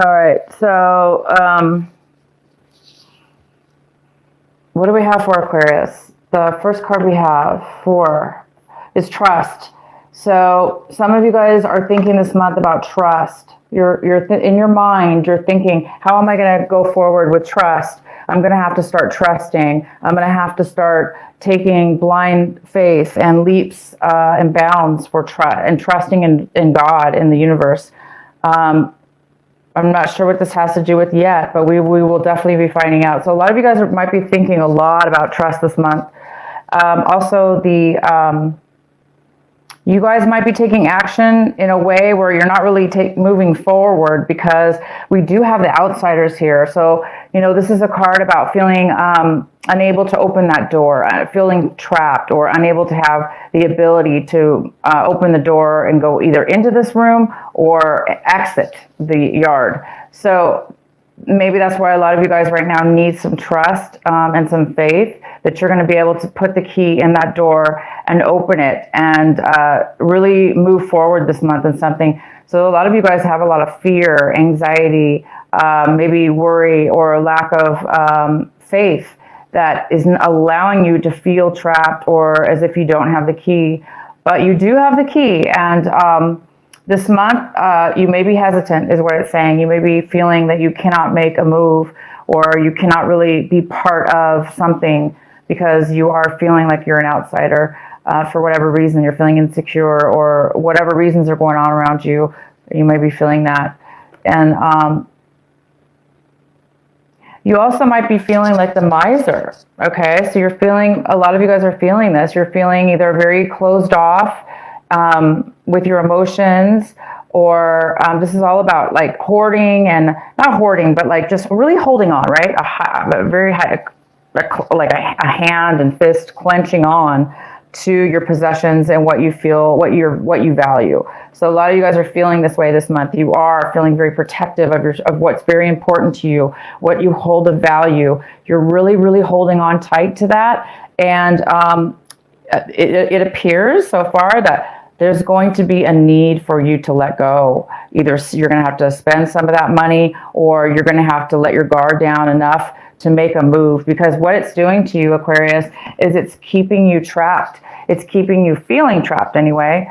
All right. So, what do we have for Aquarius? The first card we have for is trust. So some of you guys are thinking this month about trust. You're in your mind, you're thinking, how am I going to go forward with trust? I'm going to have to start trusting. I'm going to have to start taking blind faith and leaps and bounds for trust and trusting in God, in the universe. I'm not sure what this has to do with yet, but we will definitely be finding out. So a lot of you guys might be thinking a lot about trust this month. Also, you guys might be taking action in a way where you're not really moving forward, because we do have the outsiders here. So, this is a card about feeling unable to open that door, feeling trapped, or unable to have the ability to open the door and go either into this room or exit the yard. So maybe that's why a lot of you guys right now need some trust and some faith that you're going to be able to put the key in that door and open it and really move forward this month in something. So a lot of you guys have a lot of fear, anxiety, maybe worry, or a lack of faith that isn't allowing you to feel trapped or as if you don't have the key. But you do have the key, and this month, you may be hesitant, is what it's saying. You may be feeling that you cannot make a move, or you cannot really be part of something because you are feeling like you're an outsider. For whatever reason, you're feeling insecure, or whatever reasons are going on around you, you may be feeling that. And you also might be feeling like the miser, okay? So you're feeling, a lot of you guys are feeling this. You're feeling either very closed off with your emotions, or this is all about like hoarding, and not hoarding, but like just really holding on, right? A very high, like a hand and fist clenching on to your possessions and what you feel, what you value. So a lot of you guys are feeling this way this month. You are feeling very protective of what's very important to you, what you hold of value. You're really, really holding on tight to that, and it appears so far that there's going to be a need for you to let go. Either you're going to have to spend some of that money, or you're going to have to let your guard down enough to make a move, because what it's doing to you, Aquarius, is it's keeping you trapped. It's keeping you feeling trapped anyway,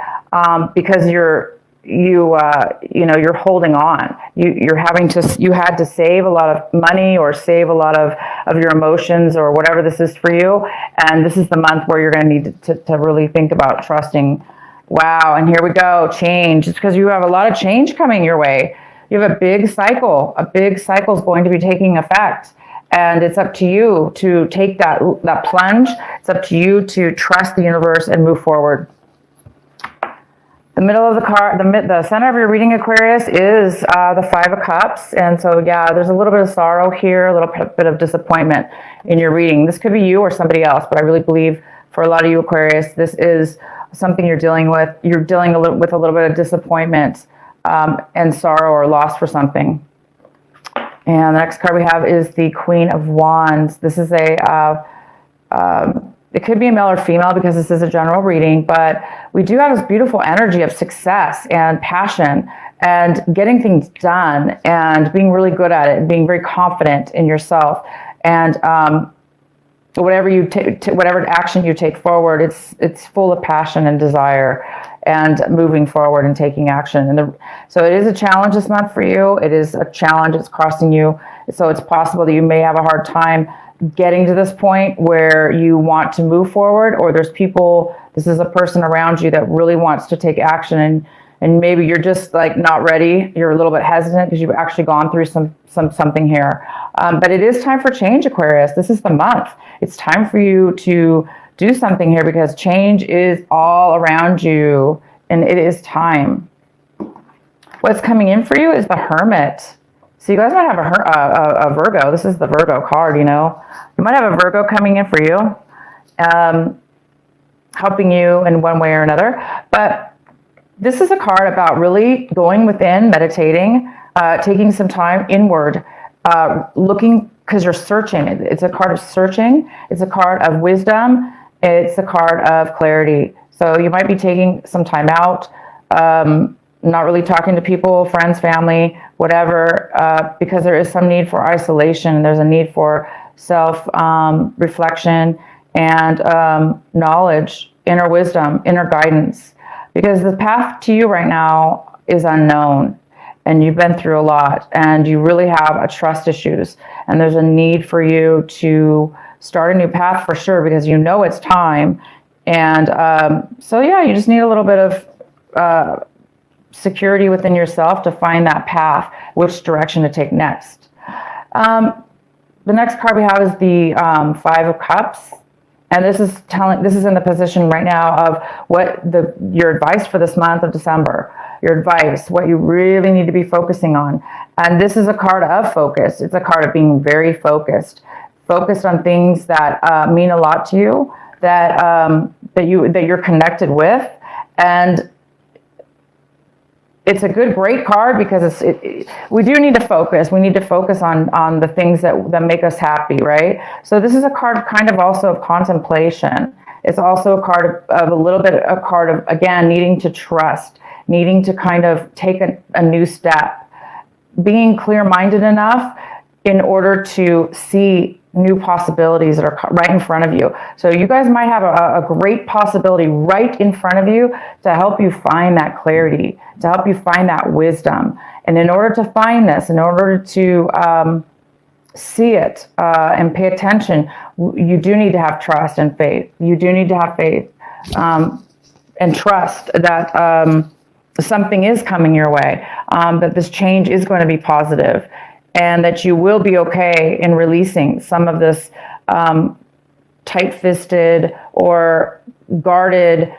because you're holding on. You had to save a lot of money, or save a lot of your emotions, or whatever this is for you. And this is the month where you're going to need to really think about trusting. Wow, and here we go, change. It's because you have a lot of change coming your way. You have a big cycle. A big cycle is going to be taking effect. And it's up to you to take that plunge. It's up to you to trust the universe and move forward. The middle of the card, the center of your reading, Aquarius, is the Five of Cups. And so, yeah, there's a little bit of sorrow here, a little bit of disappointment in your reading. This could be you or somebody else, but I really believe for a lot of you, Aquarius, this is something you're dealing with. You're dealing with a little bit of disappointment and sorrow or loss for something. And the next card we have is the Queen of Wands. This is it could be a male or female, because this is a general reading, but we do have this beautiful energy of success and passion and getting things done and being really good at it and being very confident in yourself. And whatever action you take forward, it's full of passion and desire and moving forward and taking action. And so it is a challenge this month for you. It is a challenge. It's crossing you. So it's possible that you may have a hard time getting to this point where you want to move forward, or this is a person around you that really wants to take action, and maybe you're just like not ready. You're a little bit hesitant because you've actually gone through something here. But it is time for change, Aquarius. This is the month. It's time for you to do something here, because change is all around you, and it is time. What's coming in for you is the Hermit. So you guys might have a Virgo. This is the Virgo card, You might have a Virgo coming in for you, helping you in one way or another. But this is a card about really going within, meditating, taking some time inward, looking, because you're searching. It's a card of searching. It's a card of wisdom. It's a card of clarity. So you might be taking some time out, not really talking to people, friends, family, whatever, because there is some need for isolation. There's a need for self reflection and knowledge, inner wisdom, inner guidance, because the path to you right now is unknown, and you've been through a lot, and you really have a trust issues, and there's a need for you to start a new path for sure, because you know it's time. And so yeah, you just need a little bit of security within yourself to find that path, which direction to take next. The next card we have is the Five of Cups. And this is in the position right now of what your advice for this month of December, your advice, what you really need to be focusing on. And this is a card of focus. It's a card of being very focused on things that mean a lot to you, that you're connected with. And it's a great card because we do need to focus. We need to focus on the things that make us happy, right? So this is a card kind of also of contemplation. It's also a card of a card of, again, needing to trust, needing to kind of take a new step, being clear-minded enough in order to see new possibilities that are right in front of you. So you guys might have a great possibility right in front of you to help you find that clarity, to help you find that wisdom. And in order to find this, in order to see it and pay attention, you do need to have trust and faith. You do need to have faith and trust that something is coming your way, that this change is going to be positive, and that you will be okay in releasing some of this tight-fisted or guarded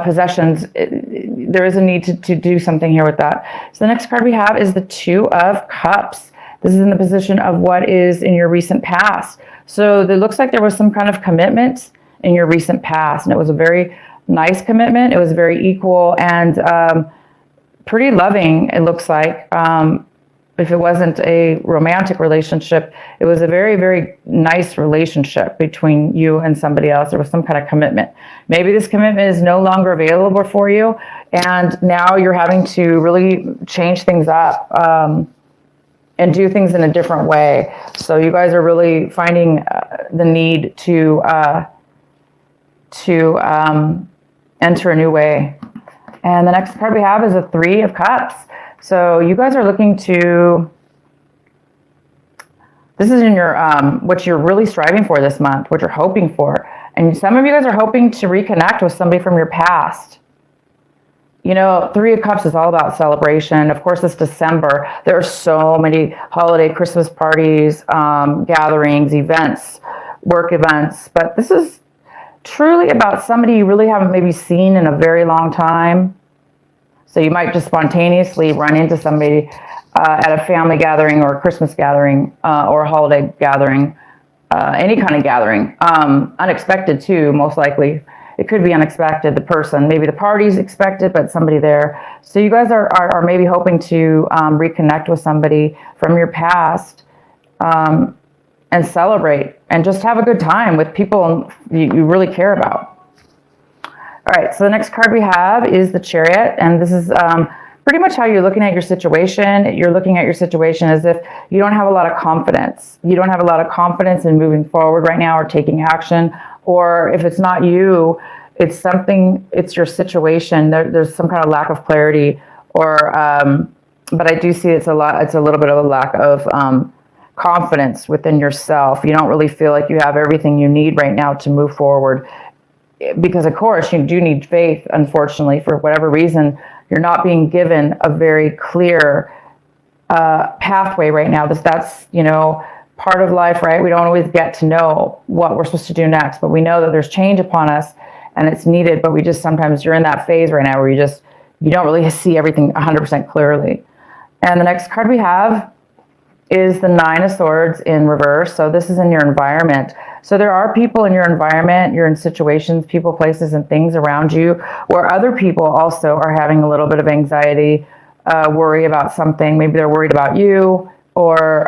possessions. There is a need to do something here with that. So the next card we have is the Two of Cups. This is in the position of what is in your recent past. So it looks like there was some kind of commitment in your recent past, and it was a very nice commitment. It was very equal and pretty loving, it looks like. If it wasn't a romantic relationship, it was a very, very nice relationship between you and somebody else. There was some kind of commitment. Maybe this commitment is no longer available for you, and now you're having to really change things up and do things in a different way. So you guys are really finding the need to enter a new way. And the next card we have is a Three of Cups. So you guys are looking to, this is in your, what you're really striving for this month, what you're hoping for. And some of you guys are hoping to reconnect with somebody from your past. You know, Three of Cups is all about celebration. Of course, it's December. There are so many holiday, Christmas parties, gatherings, events, work events. But this is truly about somebody you really haven't maybe seen in a very long time. So you might just spontaneously run into somebody at a family gathering or a Christmas gathering or a holiday gathering, any kind of gathering. Unexpected too, most likely. It could be unexpected, the person. Maybe the party's expected, but somebody there. So you guys are maybe hoping to reconnect with somebody from your past and celebrate and just have a good time with people you really care about. All right, so the next card we have is the Chariot, and this is pretty much how you're looking at your situation. You're looking at your situation as if you don't have a lot of confidence. You don't have a lot of confidence in moving forward right now or taking action, or if it's not you, it's something, it's your situation. There's some kind of lack of clarity, or but I do see it's a little bit of a lack of confidence within yourself. You don't really feel like you have everything you need right now to move forward. Because, of course, you do need faith, unfortunately, for whatever reason. You're not being given a very clear pathway right now. That's, you know, part of life, right? We don't always get to know what we're supposed to do next, but we know that there's change upon us and it's needed, but we just sometimes, you're in that phase right now where you don't really see everything 100% clearly. And the next card we have is the Nine of Swords in reverse. So this is in your environment. So there are people in your environment, you're in situations, people, places, and things around you where other people also are having a little bit of anxiety, worry about something. Maybe they're worried about you, or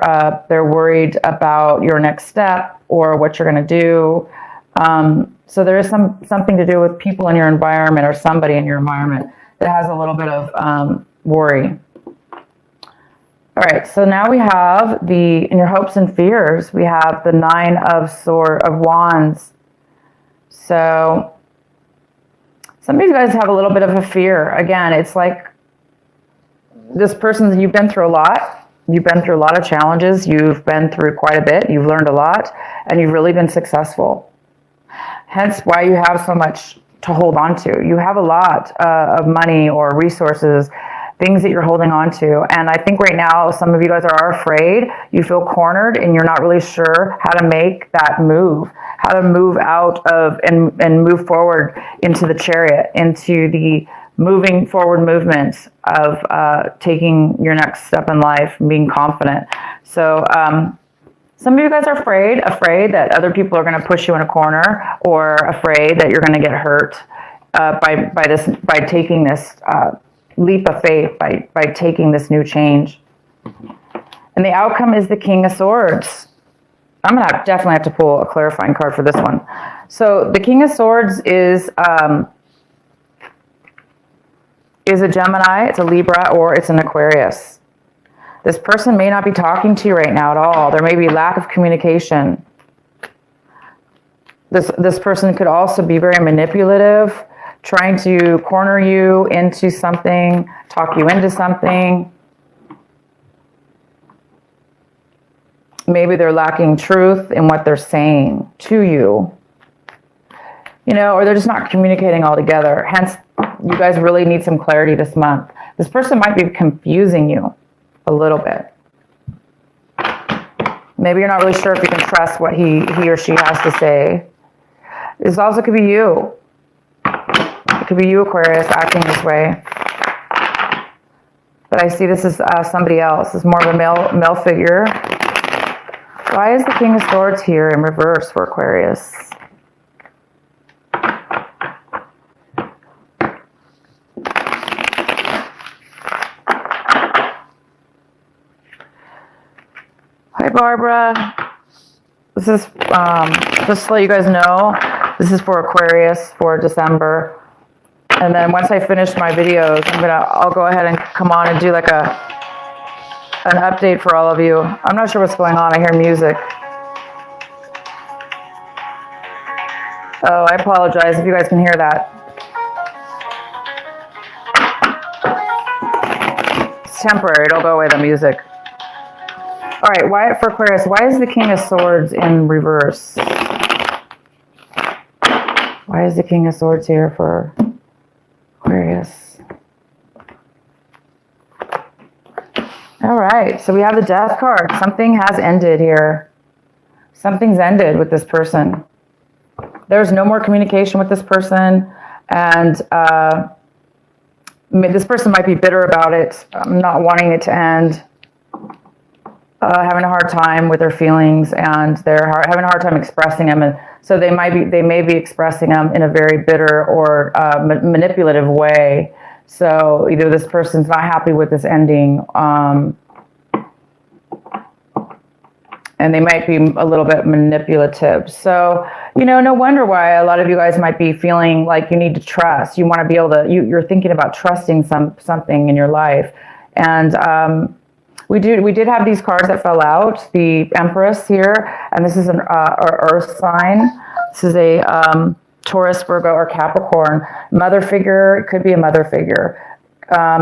they're worried about your next step or what you're going to do. So there is something to do with people in your environment or somebody in your environment that has a little bit of worry. All right, so now we have in your hopes and fears, we have the 9 of Wands. So some of you guys have a little bit of a fear. Again, it's like this person, you've been through a lot. You've been through a lot of challenges. You've been through quite a bit. You've learned a lot, and you've really been successful. Hence why you have so much to hold on to. You have a lot of money or resources, things that you're holding on to. And I think right now, some of you guys are afraid. You feel cornered and you're not really sure how to make that move, how to move out of and move forward into the Chariot, into the moving forward movement of taking your next step in life and being confident. So some of you guys are afraid that other people are going to push you in a corner, or afraid that you're going to get hurt by taking this leap of faith, by taking this new change. And the outcome is the King of Swords. I'm going to definitely have to pull a clarifying card for this one. So the King of Swords is a Gemini, it's a Libra, or it's an Aquarius. This person may not be talking to you right now at all. There may be lack of communication. This person could also be very manipulative, trying to corner you into something, talk you into something. Maybe they're lacking truth in what they're saying to you. You know, or they're just not communicating altogether. Hence, you guys really need some clarity this month. This person might be confusing you a little bit. Maybe you're not really sure if you can trust what he or she has to say. This also could be you. It could be you, Aquarius, acting this way. But I see this as somebody else. It's more of a male figure. Why is the King of Swords here in reverse for Aquarius? Hi, Barbara. This is, just to let you guys know, this is for Aquarius for December. And then once I finish my videos, I'll go ahead and come on and do like an update for all of you. I'm not sure what's going on. I hear music. Oh, I apologize if you guys can hear that. It's temporary. It'll go away, the music. All right, for Aquarius, why is the King of Swords in reverse? Why is the King of Swords here for Aquarius? All right, so we have the Death card. Something has ended here. Something's ended with this person. There's no more communication with this person, and this person might be bitter about it, not wanting it to end, having a hard time with their feelings, and they're having a hard time expressing them, and so they may be expressing them in a very bitter or manipulative way. So either this person's not happy with this ending, and they might be a little bit manipulative. So, you know, no wonder why a lot of you guys might be feeling like you need to trust. You want to be able to, you're thinking about trusting something in your life. And we did have these cards that fell out. The Empress here, and this is an Earth sign. This is a Taurus, Virgo, or Capricorn. Mother figure, it could be a mother figure.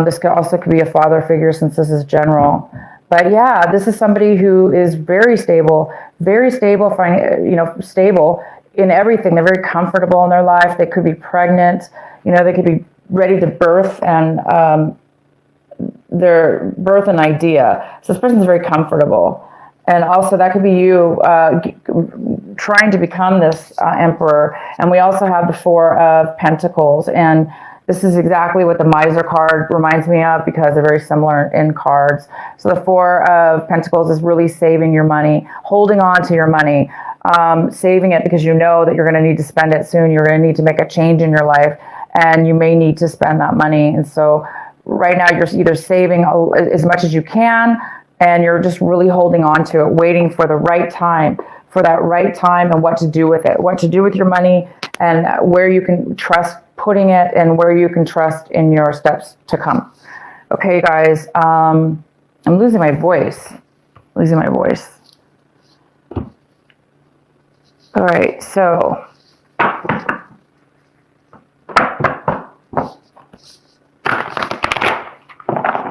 This could also be a father figure, since this is general. But yeah, this is somebody who is very stable, stable in everything. They're very comfortable in their life. They could be pregnant. You know, they could be ready to birth and their birth an idea. So this person's very comfortable. And also that could be you trying to become this emperor. And we also have the Four of Pentacles. And this is exactly what the Miser card reminds me of, because they're very similar in cards. So the Four of Pentacles is really saving your money, holding on to your money, saving it because you know that you're going to need to spend it soon. You're going to need to make a change in your life, and you may need to spend that money. And so right now you're either saving as much as you can, and you're just really holding on to it, waiting for the right time, and what to do with it, what to do with your money, and where you can trust putting it, and where you can trust in your steps to come. Okay, guys, I'm losing my voice. Losing my voice. All right, so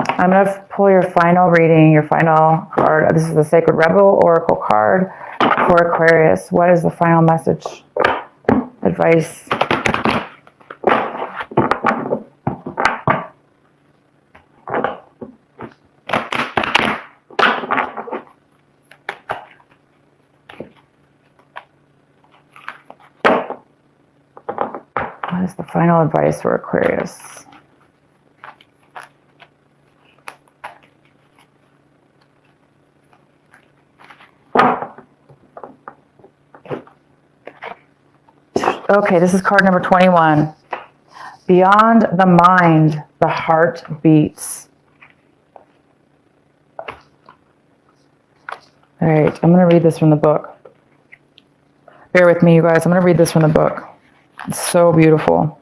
I'm going to pull your final reading, your final card. This is the Sacred Rebel Oracle card for Aquarius. What is the final message? Advice. What is the final advice for Aquarius? Okay, this is card number 21. Beyond the mind, the heart beats. All right, I'm going to read this from the book. Bear with me, you guys. I'm going to read this from the book. It's so beautiful.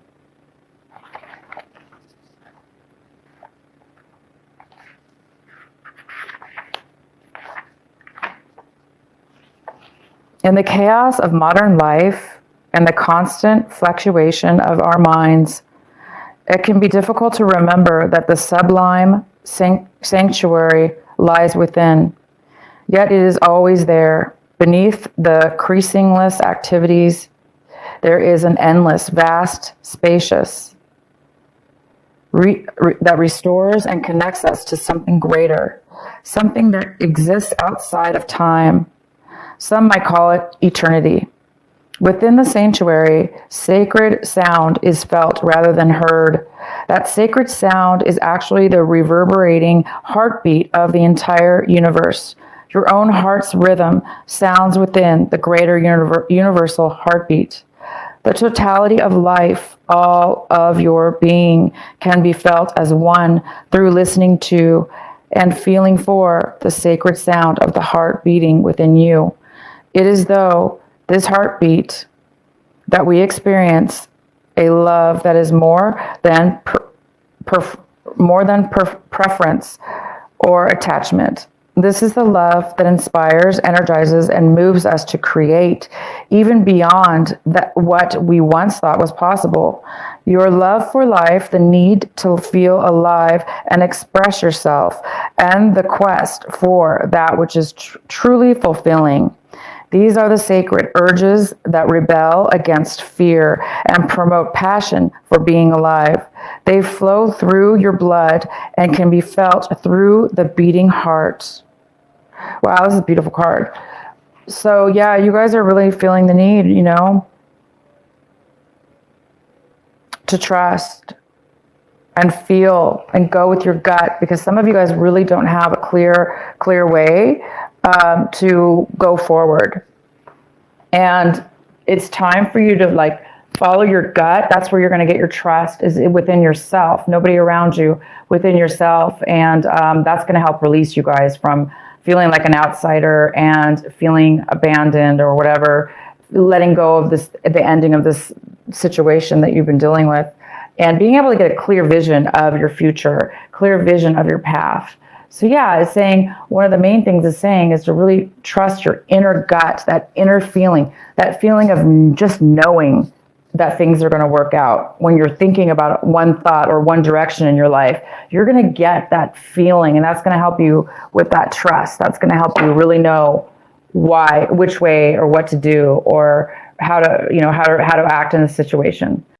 In the chaos of modern life and the constant fluctuation of our minds, it can be difficult to remember that the sublime sanctuary lies within. Yet it is always there. Beneath the ceaseless activities, there is an endless, vast, spacious, that restores and connects us to something greater, something that exists outside of time. Some might call it eternity. Within the sanctuary, sacred sound is felt rather than heard. That sacred sound is actually the reverberating heartbeat of the entire universe. Your own heart's rhythm sounds within the greater universal heartbeat. The totality of life, all of your being, can be felt as one through listening to and feeling for the sacred sound of the heart beating within you. It is though this heartbeat that we experience a love that is more than preference or attachment. This is the love that inspires, energizes, and moves us to create, even beyond what we once thought was possible. Your love for life, the need to feel alive and express yourself, and the quest for that which is truly fulfilling. These are the sacred urges that rebel against fear and promote passion for being alive. They flow through your blood and can be felt through the beating heart. Wow, this is a beautiful card. So yeah, you guys are really feeling the need, to trust and feel and go with your gut, because some of you guys really don't have a clear way to go forward. And it's time for you to follow your gut. That's where you're going to get your trust, is within yourself, nobody around you, within yourself. And that's going to help release you guys from feeling like an outsider and feeling abandoned or whatever, letting go of the ending of this situation that you've been dealing with, and being able to get a clear vision of your future, clear vision of your path. So yeah, it's saying, one of the main things it's saying is to really trust your inner gut, that inner feeling, that feeling of just knowing that things are going to work out. When you're thinking about one thought or one direction in your life, you're going to get that feeling, and that's going to help you with that trust. That's going to help you really know which way or what to do, or how to act in a situation.